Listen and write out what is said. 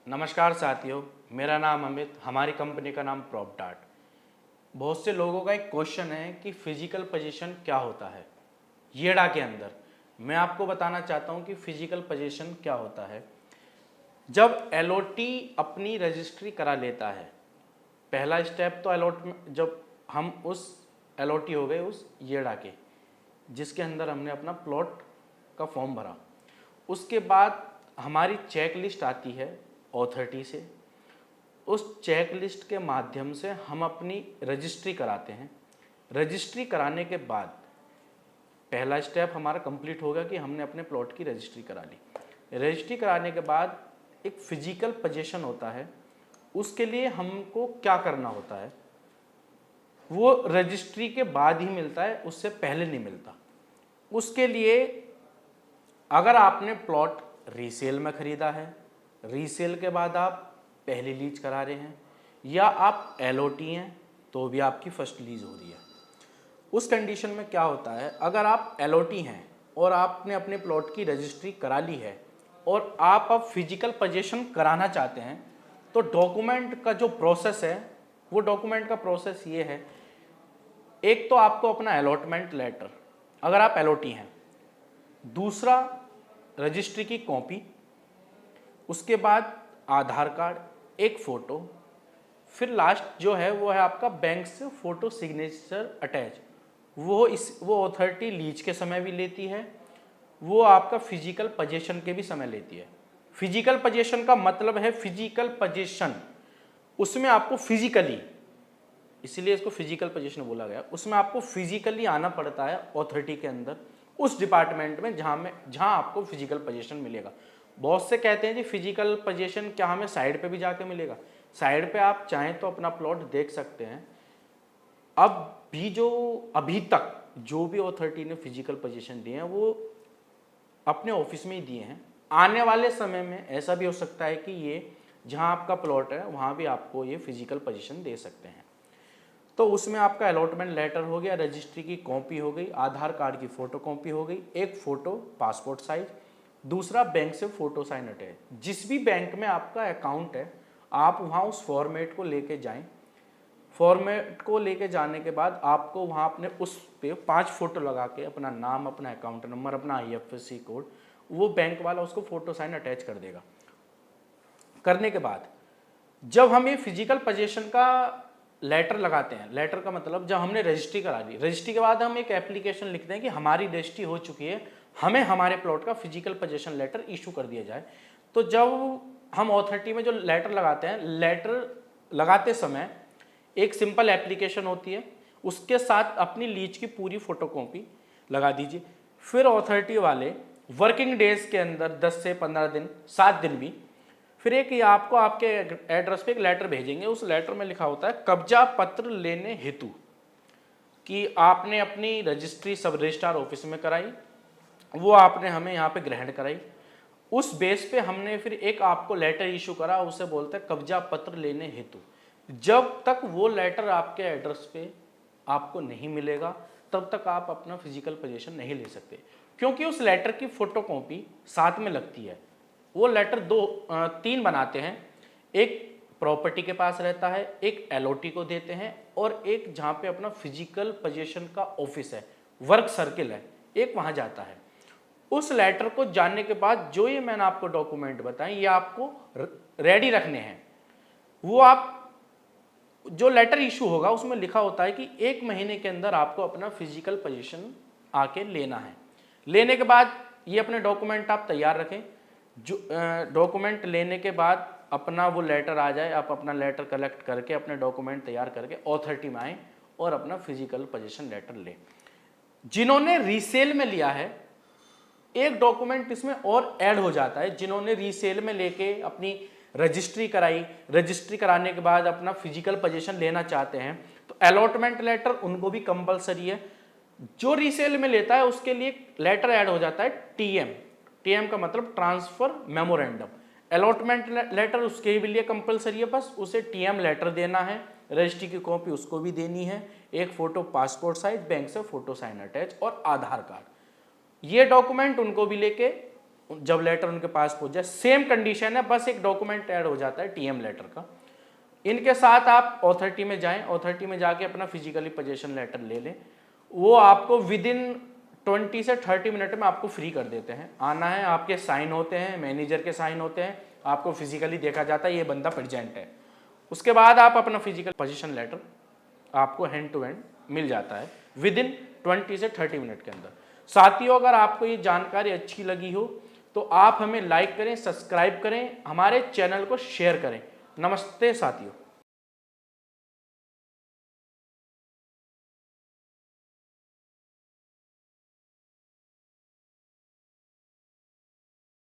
नमस्कार साथियों, मेरा नाम अमित, हमारी कंपनी का नाम प्रॉपडार्ट। बहुत से लोगों का एक क्वेश्चन है कि फिजिकल पोजीशन क्या होता है येडा के अंदर। मैं आपको बताना चाहता हूं कि फिजिकल पोजीशन क्या होता है। जब एलओटी अपनी रजिस्ट्री करा लेता है, पहला स्टेप तो अलॉटमेंट, जब हम उस एलओटी हो गए उस येडा के जिसके अंदर हमने अपना प्लॉट का फॉर्म भरा, उसके बाद हमारी चेक लिस्ट आती है ऑथोरिटी से। उस चेक लिस्ट के माध्यम से हम अपनी रजिस्ट्री कराते हैं। रजिस्ट्री कराने के बाद पहला स्टेप हमारा कंप्लीट हो गया कि हमने अपने प्लॉट की रजिस्ट्री करा ली। रजिस्ट्री कराने के बाद एक फिजिकल पोजीशन होता है, उसके लिए हमको क्या करना होता है वो रजिस्ट्री के बाद ही मिलता है, उससे पहले नहीं मिलता। उसके लिए अगर आपने प्लॉट रीसेल में ख़रीदा है, रीसेल के बाद आप पहली लीज करा रहे हैं, या आप एलओटी हैं तो भी आपकी फर्स्ट लीज हो रही है। उस कंडीशन में क्या होता है, अगर आप एलओटी हैं और आपने अपने प्लॉट की रजिस्ट्री करा ली है और आप अब फिजिकल पोजीशन कराना चाहते हैं, तो डॉक्यूमेंट का जो प्रोसेस है वो डॉक्यूमेंट का प्रोसेस ये है। एक तो आपको अपना अलॉटमेंट लेटर अगर आप एलओटी हैं, दूसरा रजिस्ट्री की कॉपी, उसके बाद आधार कार्ड, एक फ़ोटो, फिर लास्ट जो है वो है आपका बैंक से फ़ोटो सिग्नेचर अटैच। वो अथॉरिटी लीज के समय भी लेती है, वो आपका फिजिकल पोजीशन के भी समय लेती है। फिजिकल पोजीशन का मतलब है फिजिकल पोजीशन, उसमें आपको फिजिकली, इसीलिए इसको फिजिकल पोजीशन बोला गया, उसमें आपको फिजिकली आना पड़ता है अथॉरिटी के अंदर, उस डिपार्टमेंट में जहां आपको फिजिकल पोजीशन मिलेगा। बहुत से कहते हैं जी फिजिकल पोजीशन क्या हमें साइड पे भी जाके मिलेगा। साइड पे आप चाहें तो अपना प्लॉट देख सकते हैं। अब भी जो अभी तक जो भी अथॉरिटी ने फिजिकल पोजीशन दिए हैं वो अपने ऑफिस में ही दिए हैं। आने वाले समय में ऐसा भी हो सकता है कि ये जहां आपका प्लॉट है वहां भी आपको ये फिजिकल पोजीशन दे सकते हैं। तो उसमें आपका अलॉटमेंट लेटर हो गया, रजिस्ट्री की कॉपी हो गई, आधार कार्ड की फ़ोटो कॉपी हो गई, एक फ़ोटो पासपोर्ट साइज, दूसरा बैंक से फ़ोटो साइन अटैच। जिस भी बैंक में आपका अकाउंट है आप वहाँ उस फॉर्मेट को लेके जाएं। फॉर्मेट को लेके जाने के बाद आपको वहाँ अपने उस पे 5 फ़ोटो लगा के अपना नाम, अपना अकाउंट नंबर, अपना IFSC कोड, वो बैंक वाला उसको फ़ोटो साइन अटैच कर देगा। करने के बाद जब हम ये फिजिकल पोजीशन का लेटर लगाते हैं, लेटर का मतलब जब हमने रजिस्ट्री करा ली, रजिस्ट्री के बाद हम एक एप्लीकेशन लिखते हैं कि हमारी रजिस्ट्री हो चुकी है, हमें हमारे प्लॉट का फिजिकल पोजीशन लेटर इशू कर दिया जाए। तो जब हम अथॉरिटी में जो लेटर लगाते हैं, लेटर लगाते समय एक सिंपल एप्लीकेशन होती है, उसके साथ अपनी लीज की पूरी फोटोकॉपी लगा दीजिए। फिर अथॉरिटी वाले वर्किंग डेज के अंदर 10 से 15 दिन, 7 दिन भी, फिर एक ये आपको आपके एड्रेस पे एक लेटर भेजेंगे। उस लेटर में लिखा होता है कब्जा पत्र लेने हेतु, कि आपने अपनी रजिस्ट्री सब रजिस्ट्रार ऑफिस में कराई, वो आपने हमें यहाँ पे ग्रहण कराई, उस बेस पे हमने फिर एक आपको लेटर इशू करा, उसे बोलते हैं कब्जा पत्र लेने हेतु। जब तक वो लेटर आपके एड्रेस पे आपको नहीं मिलेगा तब तक आप अपना फिजिकल पोजीशन नहीं ले सकते, क्योंकि उस लेटर की फोटोकॉपी साथ में लगती है। वो लेटर 3 बनाते हैं, एक प्रॉपर्टी के पास रहता है, एक एलओटी को देते हैं, और एक जहाँ पे अपना फिजिकल पोजीशन का ऑफिस है, वर्क सर्किल है, एक वहाँ जाता है। उस लेटर को जानने के बाद जो ये मैंने आपको डॉक्यूमेंट बताए ये आपको रेडी रखने हैं। वो आप जो लेटर इशू होगा उसमें लिखा होता है कि 1 महीने के अंदर आपको अपना फिजिकल पोजीशन आके लेना है। लेने के बाद ये अपने डॉक्यूमेंट आप तैयार रखें। जो डॉक्यूमेंट लेने के बाद अपना वो लेटर आ जाए, आप अपना लेटर कलेक्ट करके अपने डॉक्यूमेंट तैयार करके अथॉरिटी में आए और अपना फिजिकल पोजीशन लेटर लें। जिन्होंने रीसेल में लिया है, एक डॉक्यूमेंट इसमें और ऐड हो जाता है। जिन्होंने रीसेल में लेके अपनी रजिस्ट्री कराई, रजिस्ट्री कराने के बाद अपना फिजिकल पोजीशन लेना चाहते हैं, तो अलॉटमेंट लेटर उनको भी कंपलसरी है। जो रीसेल में लेता है उसके लिए लेटर ऐड हो जाता है टीएम का मतलब ट्रांसफर मेमोरेंडम। अलॉटमेंट लेटर उसके भी लिए कंपलसरी है, बस उसे टीएम लेटर देना है, रजिस्ट्री की कॉपी उसको भी देनी है, एक फोटो पासपोर्ट साइज, बैंक से फोटो साइन अटैच, और आधार कार्ड। ये डॉक्यूमेंट उनको भी लेके जब लेटर उनके पास पहुंच जाए, सेम कंडीशन है, बस एक डॉक्यूमेंट ऐड हो जाता है टीएम लेटर का। इनके साथ आप ऑथोरिटी में जाएं, ऑथोरिटी में जाके अपना फिजिकली पोजीशन लेटर ले लें। वो आपको विद इन 20 से 30 मिनट में आपको फ्री कर देते हैं। आना है, आपके साइन होते हैं, मैनेजर के साइन होते हैं, आपको फिजिकली देखा जाता है ये बंदा प्रेजेंट है। उसके बाद आप अपना फिजिकल पोजीशन लेटर आपको हैंड टू हैंड मिल जाता है विद इन 20 से 30 मिनट के अंदर। साथियों, अगर आपको ये जानकारी अच्छी लगी हो तो आप हमें लाइक करें, सब्सक्राइब करें, हमारे चैनल को शेयर करें। नमस्ते साथियों।